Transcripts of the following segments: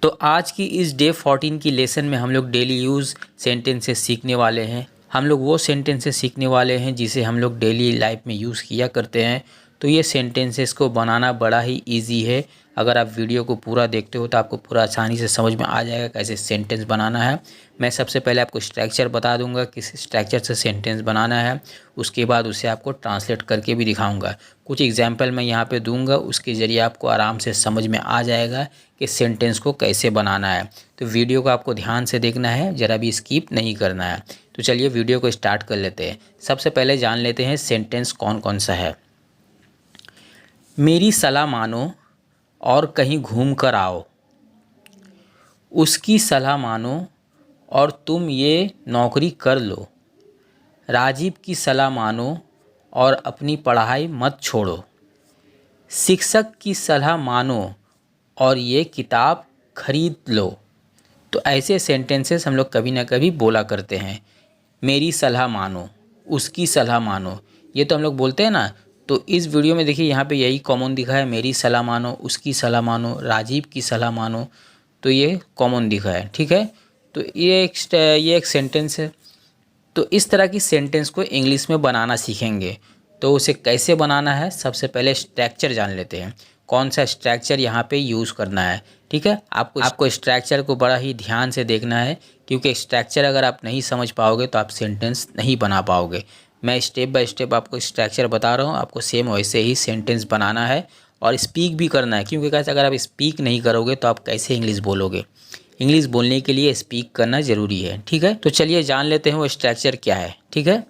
तो आज की इस डे 14 की लेसन में हम लोग डेली यूज़ सेंटेंसेस सीखने वाले हैं। हम लोग वो सेंटेंसेस सीखने वाले हैं जिसे हम लोग डेली लाइफ में यूज़ किया करते हैं। तो ये सेंटेंसेस को बनाना बड़ा ही इजी है। अगर आप वीडियो को पूरा देखते हो तो आपको पूरा आसानी से समझ में आ जाएगा कैसे सेंटेंस बनाना है। मैं सबसे पहले आपको स्ट्रक्चर बता दूंगा किस स्ट्रक्चर से सेंटेंस बनाना है, उसके बाद उसे आपको ट्रांसलेट करके भी दिखाऊंगा। कुछ एग्जाम्पल मैं यहाँ पे दूंगा, उसके ज़रिए आपको आराम से समझ में आ जाएगा कि सेंटेंस को कैसे बनाना है। तो वीडियो को आपको ध्यान से देखना है, ज़रा भी स्किप नहीं करना है। तो चलिए वीडियो को स्टार्ट कर लेते हैं। सबसे पहले जान लेते हैं सेंटेंस कौन कौन सा है। मेरी सलाह मानो और कहीं घूम कर आओ। उसकी सलाह मानो और तुम ये नौकरी कर लो। राजीव की सलाह मानो और अपनी पढ़ाई मत छोड़ो। शिक्षक की सलाह मानो और ये किताब खरीद लो। तो ऐसे सेंटेंसेस हम लोग कभी ना कभी बोला करते हैं। मेरी सलाह मानो, उसकी सलाह मानो, ये तो हम लोग बोलते हैं ना। तो इस वीडियो में देखिए यहाँ पे यही कॉमन दिखा है, मेरी सलाह मानो, उसकी सलाह मानो, राजीव की सलाह मानो। तो ये कॉमन दिखा है, ठीक है। तो ये एक सेंटेंस है। तो इस तरह की सेंटेंस को इंग्लिश में बनाना सीखेंगे। तो उसे कैसे बनाना है, सबसे पहले स्ट्रक्चर जान लेते हैं। कौन सा स्ट्रक्चर यहाँ पे यूज़ करना है, ठीक है। आपको स्ट्रक्चर को बड़ा ही ध्यान से देखना है, क्योंकि स्ट्रक्चर अगर आप नहीं समझ पाओगे तो आप सेंटेंस नहीं बना पाओगे। मैं स्टेप बाय स्टेप आपको स्ट्रक्चर बता रहा हूँ, आपको सेम वैसे ही सेंटेंस बनाना है और स्पीक भी करना है। क्योंकि कैसे, अगर आप स्पीक नहीं करोगे तो आप कैसे इंग्लिश बोलोगे। इंग्लिश बोलने के लिए स्पीक करना ज़रूरी है, ठीक है। तो चलिए जान लेते हैं वो स्ट्रक्चर क्या है, ठीक है।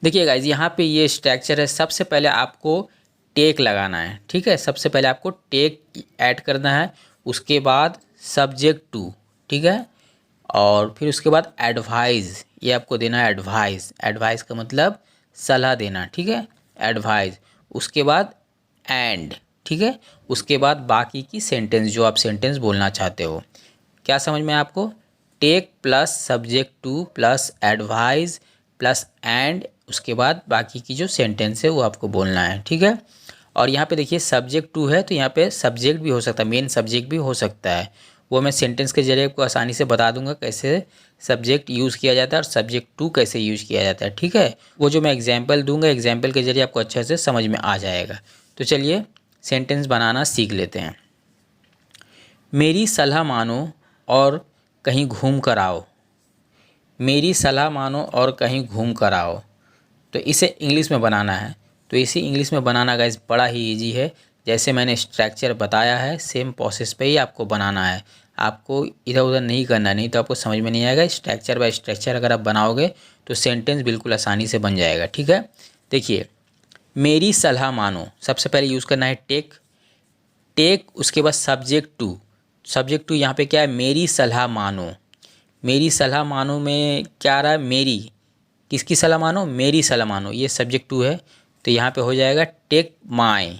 देखिए गाइज, यहाँ पे ये स्ट्रक्चर है। सबसे पहले आपको टेक लगाना है, ठीक है। सबसे पहले आपको टेक ऐड करना है, उसके बाद सब्जेक्ट टू, ठीक है। और फिर उसके बाद एडवाइज़, ये आपको देना है एडवाइस। एडवाइस का मतलब सलाह देना, ठीक है, एडवाइस। उसके बाद एंड, ठीक है। उसके बाद बाकी की सेंटेंस जो आप सेंटेंस बोलना चाहते हो। क्या समझ में आपको? Take plus subject to plus advice plus and, उसके बाद बाकी की जो सेंटेंस है वो आपको बोलना है, ठीक है। और यहाँ पे देखिए सब्जेक्ट टू है तो यहाँ पे सब्जेक्ट भी हो सकता है, मेन सब्जेक्ट भी हो सकता है। वो मैं सेंटेंस के जरिए आपको आसानी से बता दूंगा कैसे सब्जेक्ट यूज़ किया जाता है और सब्जेक्ट टू कैसे यूज़ किया जाता है, ठीक है। वो जो मैं एग्जाम्पल दूंगा, एग्जाम्पल के जरिए आपको अच्छे से समझ में आ जाएगा। तो चलिए सेंटेंस बनाना सीख लेते हैं। मेरी सलाह मानो और कहीं घूम कर आओ। मेरी सलाह मानो और कहीं घूम कर आओ। तो इसे इंग्लिश में बनाना है। तो इसे इंग्लिश में बनाना गाइस बड़ा ही इजी है। जैसे मैंने स्ट्रक्चर बताया है, सेम प्रोसेस पे ही आपको बनाना है। आपको इधर उधर नहीं करना, नहीं तो आपको समझ में नहीं आएगा। स्ट्रक्चर बाय स्ट्रक्चर अगर आप बनाओगे तो सेंटेंस बिल्कुल आसानी से बन जाएगा, ठीक है। देखिए, मेरी सलाह मानो, सबसे पहले यूज़ करना है टेक। टेक, उसके बाद सब्जेक्ट टू। सब्जेक्ट टू यहाँ पे क्या है? मेरी सलाह मानो। मेरी सलाह मानो में क्या आ रहा है? मेरी, किसकी सलाह मानो? मेरी सलाह मानो, ये सब्जेक्ट टू है। तो यहाँ पे हो जाएगा टेक माय।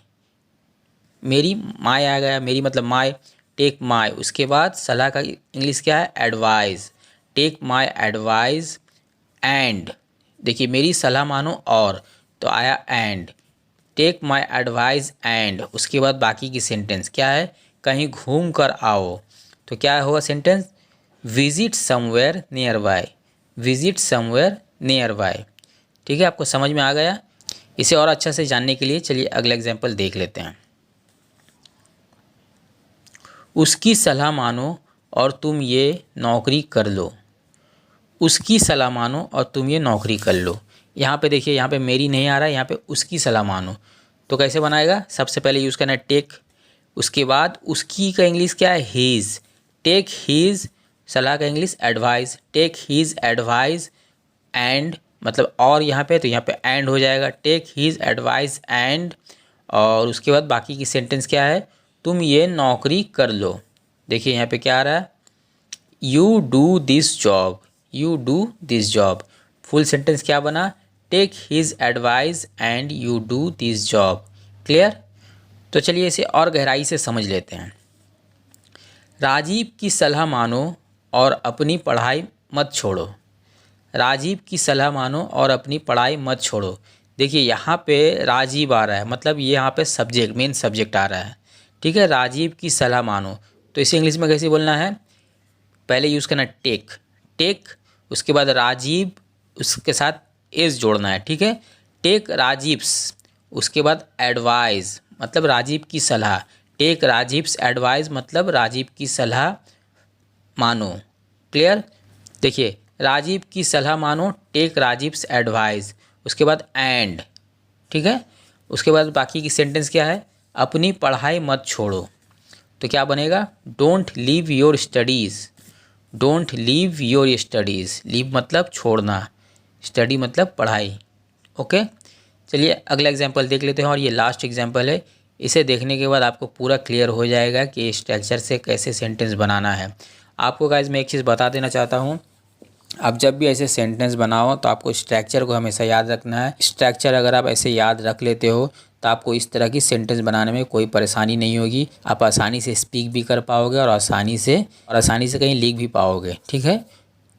मेरी माय आ गया, मेरी मतलब माय, टेक माय। उसके बाद सलाह का इंग्लिश क्या है? Advice. Take my advice and, देखिए मेरी सलाह मानो और, तो आया and. Take my advice and, उसके बाद बाकी की सेंटेंस क्या है? कहीं घूम कर आओ। तो क्या होगा sentence? Visit somewhere near by. Visit somewhere near by, ठीक है। आपको समझ में आ गया? इसे और अच्छा से जानने के लिए चलिए अगला एग्जाम्पल देख लेते हैं। उसकी सलाह मानो और तुम ये नौकरी कर लो। उसकी सलाह मानो और तुम ये नौकरी कर लो। यहाँ पे देखिए, यहाँ पे मेरी नहीं आ रहा है, यहाँ पे उसकी सलाह मानो। तो कैसे बनाएगा? सबसे पहले यूज़ करना है टेक। उसके बाद उसकी का इंग्लिश क्या है? हीज़। टेक हीज़, सलाह का English advice. Take his advice and, मतलब और यहाँ पे, तो यहाँ पे एंड हो जाएगा। टेक हीज़ एडवाइस एंड, और उसके बाद बाकी की सेंटेंस क्या है? तुम ये नौकरी कर लो। देखिए यहाँ पे क्या आ रहा है? You do this job. You do this job. Full sentence क्या बना? Take his advice and you do this job. Clear? तो चलिए इसे और गहराई से समझ लेते हैं। राजीव की सलाह मानो और अपनी पढ़ाई मत छोड़ो। राजीव की सलाह मानो और अपनी पढ़ाई मत छोड़ो। देखिए यहाँ पे राजीव आ रहा है, मतलब ये यहाँ पे सब्जेक्ट, मेन सब्जेक्ट आ रहा है, ठीक है। राजीव की सलाह मानो, तो इसे इंग्लिश में कैसे बोलना है, पहले यूज़ करना टेक, टेक, उसके बाद राजीव, उसके साथ एस जोड़ना है, ठीक है। टेक राजीव्स, उसके बाद एडवाइस मतलब राजीव की सलाह, टेक राजीव्स एडवाइस मतलब राजीव की सलाह मानो। क्लियर। देखिए राजीव की सलाह मानो, टेक राजीव्स एडवाइस, उसके बाद एंड, ठीक है। उसके बाद बाकी की सेंटेंस क्या है, अपनी पढ़ाई मत छोड़ो, तो क्या बनेगा, don't leave your studies, don't leave your studies, leave मतलब छोड़ना, स्टडी मतलब पढ़ाई। ओके, चलिए अगला एग्जाम्पल देख लेते हैं, और ये लास्ट एग्जाम्पल है। इसे देखने के बाद आपको पूरा क्लियर हो जाएगा कि स्ट्रक्चर से कैसे सेंटेंस बनाना है। आपको गाइस मैं एक चीज़ बता देना चाहता हूँ, आप जब भी ऐसे सेंटेंस बनाओ तो आपको स्ट्रक्चर को हमेशा याद रखना है। स्ट्रक्चर अगर आप ऐसे याद रख लेते हो तो आपको इस तरह की सेंटेंस बनाने में कोई परेशानी नहीं होगी, आप आसानी से स्पीक भी कर पाओगे और आसानी से कहीं लिख भी पाओगे, ठीक है।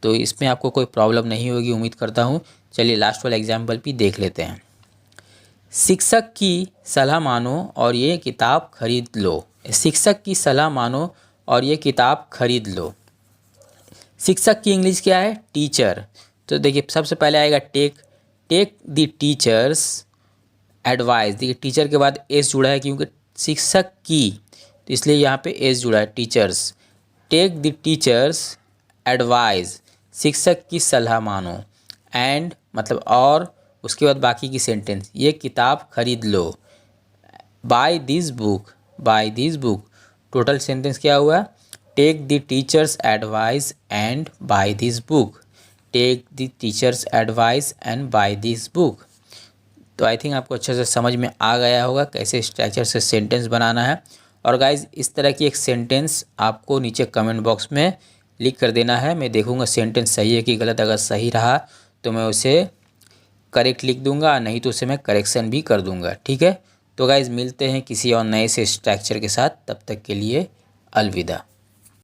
तो इसमें आपको कोई प्रॉब्लम नहीं होगी, उम्मीद करता हूँ। चलिए लास्ट वाला एग्जाम्पल भी देख लेते हैं। शिक्षक की सलाह मानो और ये किताब खरीद लो, शिक्षक की सलाह मानो और ये किताब खरीद लो। शिक्षक की इंग्लिश क्या है, टीचर। तो देखिए सबसे पहले आएगा take, take the teacher's advice, देखिए टीचर के बाद एस जुड़ा है क्योंकि शिक्षक की, तो इसलिए यहाँ पे एस जुड़ा है, teacher's. Take the teacher's advice, शिक्षक की सलाह मानो, एंड मतलब और, उसके बाद बाकी की सेंटेंस, ये किताब खरीद लो। Buy this book, buy this book, total sentence क्या हुआ, take the teacher's advice and buy this book, take the teacher's advice and buy this book. तो आई थिंक आपको अच्छे से समझ में आ गया होगा कैसे स्ट्रक्चर से सेंटेंस बनाना है। और गाइज इस तरह की एक सेंटेंस आपको नीचे कमेंट बॉक्स में लिख कर देना है, मैं देखूंगा सेंटेंस सही है कि गलत। अगर सही रहा तो मैं उसे करेक्ट लिख दूंगा, नहीं तो उसे मैं करेक्शन भी कर दूंगा, ठीक है। तो गाइज मिलते हैं किसी और नए से स्ट्रक्चर के साथ, तब तक के लिए अलविदा।